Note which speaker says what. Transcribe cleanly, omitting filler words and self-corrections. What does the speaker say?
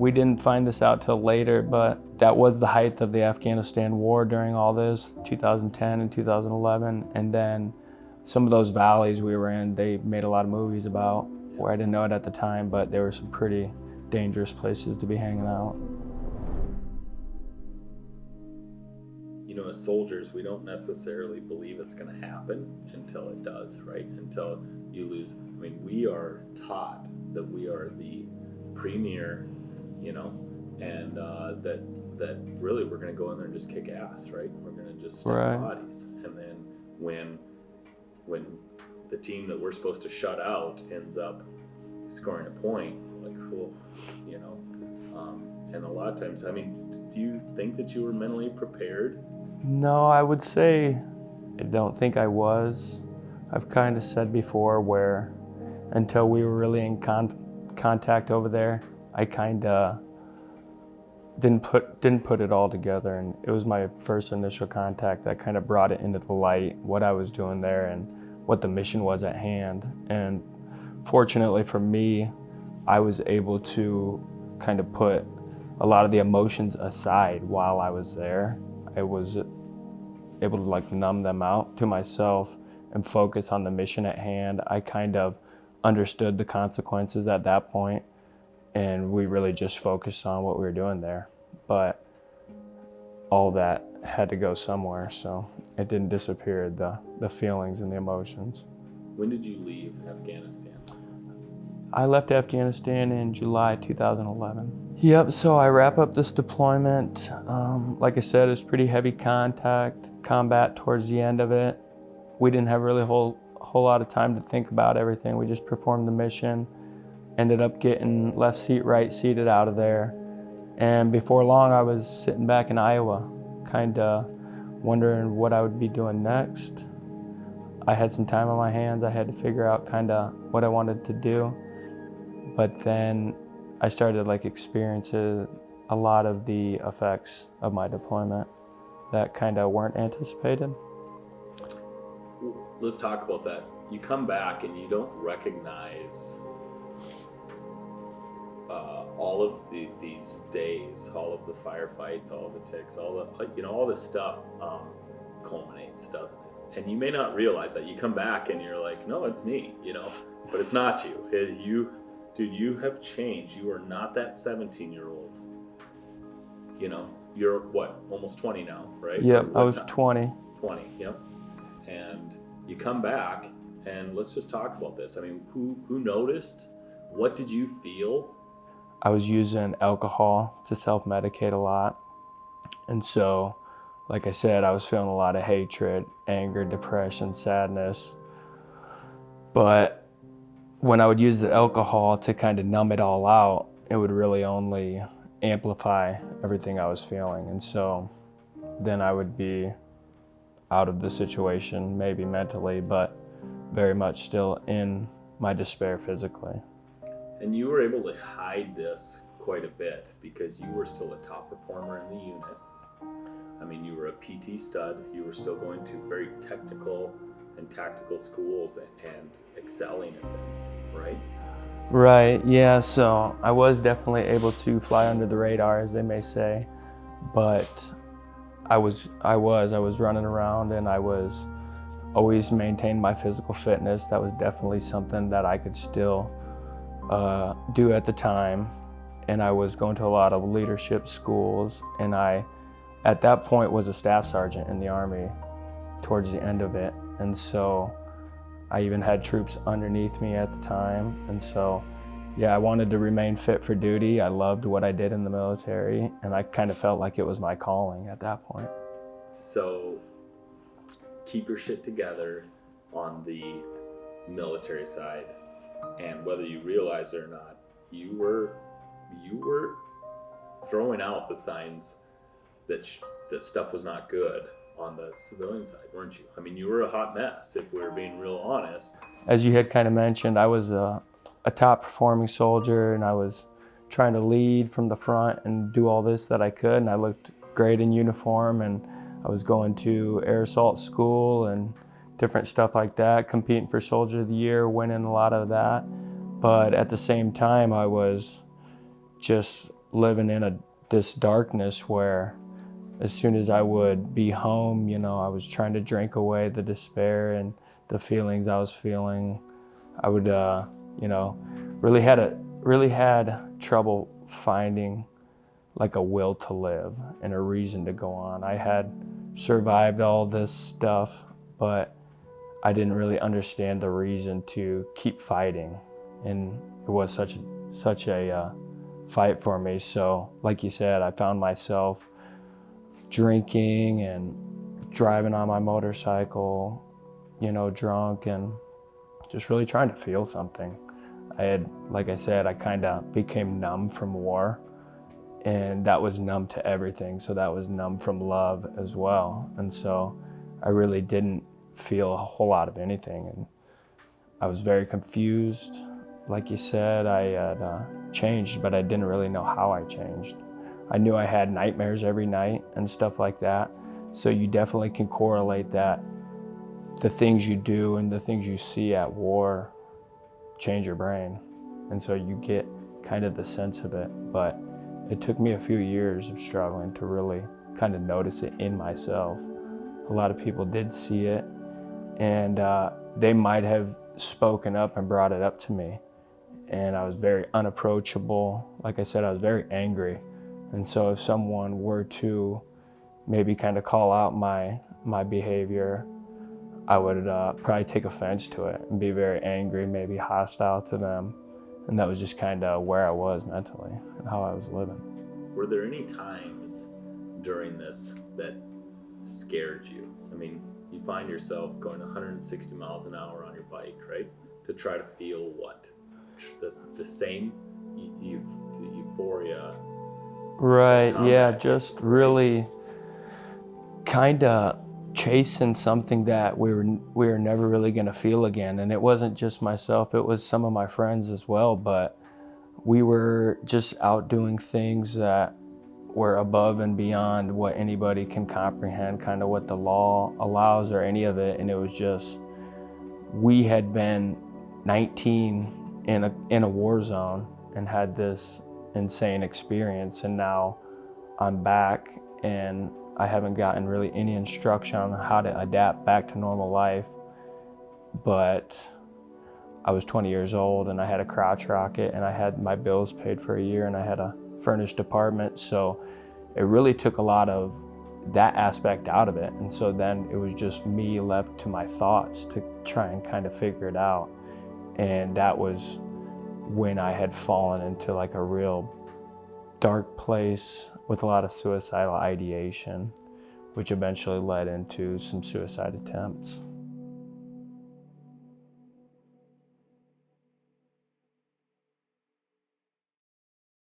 Speaker 1: We didn't find this out till later, but that was the height of the Afghanistan war during all this, 2010 and 2011. And then some of those valleys we were in, they made a lot of movies about, where I didn't know it at the time, but there were some pretty dangerous places to be hanging out.
Speaker 2: You know, as soldiers, we don't necessarily believe it's going to happen until it does, right? Until you lose. I mean, we are taught that we are the premier, you know, and that really we're going to go in there and just kick ass, right? We're going to just stab bodies. And then when the team that we're supposed to shut out ends up scoring a point, like, oh, you know, and a lot of times, I mean, do you think that you were mentally prepared?
Speaker 1: No, I would say I don't think I was. I've kind of said before where until we were really in contact over there, I kind of didn't put it all together, and it was my first initial contact that kind of brought it into the light, what I was doing there and what the mission was at hand. And fortunately for me, I was able to kind of put a lot of the emotions aside while I was there. I was able to like numb them out to myself and focus on the mission at hand. I kind of understood the consequences at that point, and we really just focused on what we were doing there. But all that had to go somewhere, so it didn't disappear, the feelings and the emotions.
Speaker 2: When did you leave Afghanistan?
Speaker 1: I left Afghanistan in July 2011. Yep, so I wrap up this deployment. Like I said, it was pretty heavy combat towards the end of it. We didn't have really a whole lot of time to think about everything. We just performed the mission, ended up getting left seat, right seated out of there. And before long, I was sitting back in Iowa, kind of wondering what I would be doing next. I had some time on my hands. I had to figure out kind of what I wanted to do. But then I started like experiencing a lot of the effects of my deployment that kind of weren't anticipated.
Speaker 2: Let's talk about that. You come back and you don't recognize all of these days, all of the firefights, all of the ticks, all this stuff culminates, doesn't it? And you may not realize that. You come back and you're like, no, it's me, you know, but it's not you. Dude, you have changed. You are not that 17-year-old. You know, you're what, almost 20 now, right?
Speaker 1: Yep, I was 20.
Speaker 2: 20, yep. And you come back, and let's just talk about this. I mean, who noticed? What did you feel?
Speaker 1: I was using alcohol to self-medicate a lot. And so, like I said, I was feeling a lot of hatred, anger, depression, sadness. But when I would use the alcohol to kind of numb it all out, it would really only amplify everything I was feeling. And so then I would be out of the situation, maybe mentally, but very much still in my despair physically.
Speaker 2: And you were able to hide this quite a bit because you were still a top performer in the unit. I mean, you were a PT stud. You were still going to very technical and tactical schools and excelling at them, right?
Speaker 1: Right, yeah, so I was definitely able to fly under the radar, as they may say, but I was running around, and I was always maintained my physical fitness. That was definitely something that I could still do at the time. And I was going to a lot of leadership schools, and I, at that point, was a staff sergeant in the Army towards the end of it. And so I even had troops underneath me at the time. And so, yeah, I wanted to remain fit for duty. I loved what I did in the military, and I kind of felt like it was my calling at that point.
Speaker 2: So keep your shit together on the military side, and whether you realize it or not, you were throwing out the signs that stuff was not good on the civilian side, weren't you? I mean, you were a hot mess, if we were being real honest.
Speaker 1: As you had kind of mentioned, I was a top performing soldier, and I was trying to lead from the front and do all this that I could, and I looked great in uniform, and I was going to air assault school and different stuff like that, competing for Soldier of the Year, winning a lot of that. But at the same time, I was just living in this darkness where as soon as I would be home, I was trying to drink away the despair and the feelings I was feeling. I would, really had trouble finding like a will to live and a reason to go on. I had survived all this stuff, but I didn't really understand the reason to keep fighting, and it was such a fight for me. So, like you said, I found myself drinking and driving on my motorcycle, drunk, and just really trying to feel something. Like I said, I kind of became numb from war, and that was numb to everything. So that was numb from love as well. And so I really didn't feel a whole lot of anything. And I was very confused. Like you said, I had changed, but I didn't really know how I changed. I knew I had nightmares every night and stuff like that. So you definitely can correlate that the things you do and the things you see at war change your brain. And so you get kind of the sense of it. But it took me a few years of struggling to really kind of notice it in myself. A lot of people did see it, and they might have spoken up and brought it up to me. And I was very unapproachable. Like I said, I was very angry. And so if someone were to maybe kind of call out my behavior, I would probably take offense to it and be very angry, maybe hostile to them. And that was just kind of where I was mentally and how I was living.
Speaker 2: Were there any times during this that scared you? I mean, you find yourself going 160 miles an hour on your bike, right? To try to feel what? The same euphoria.
Speaker 1: Right, yeah, just really kind of chasing something that we were never really going to feel again. And it wasn't just myself, it was some of my friends as well, but we were just out doing things that were above and beyond what anybody can comprehend, kind of what the law allows or any of it. And it was just, we had been 19 in a war zone and had this insane experience, and now I'm back and I haven't gotten really any instruction on how to adapt back to normal life. But I was 20 years old and I had a crotch rocket and I had my bills paid for a year and I had a furnished apartment. So it really took a lot of that aspect out of it. And so then it was just me left to my thoughts to try and kind of figure it out. And that was when I had fallen into like a real dark place with a lot of suicidal ideation, which eventually led into some suicide attempts.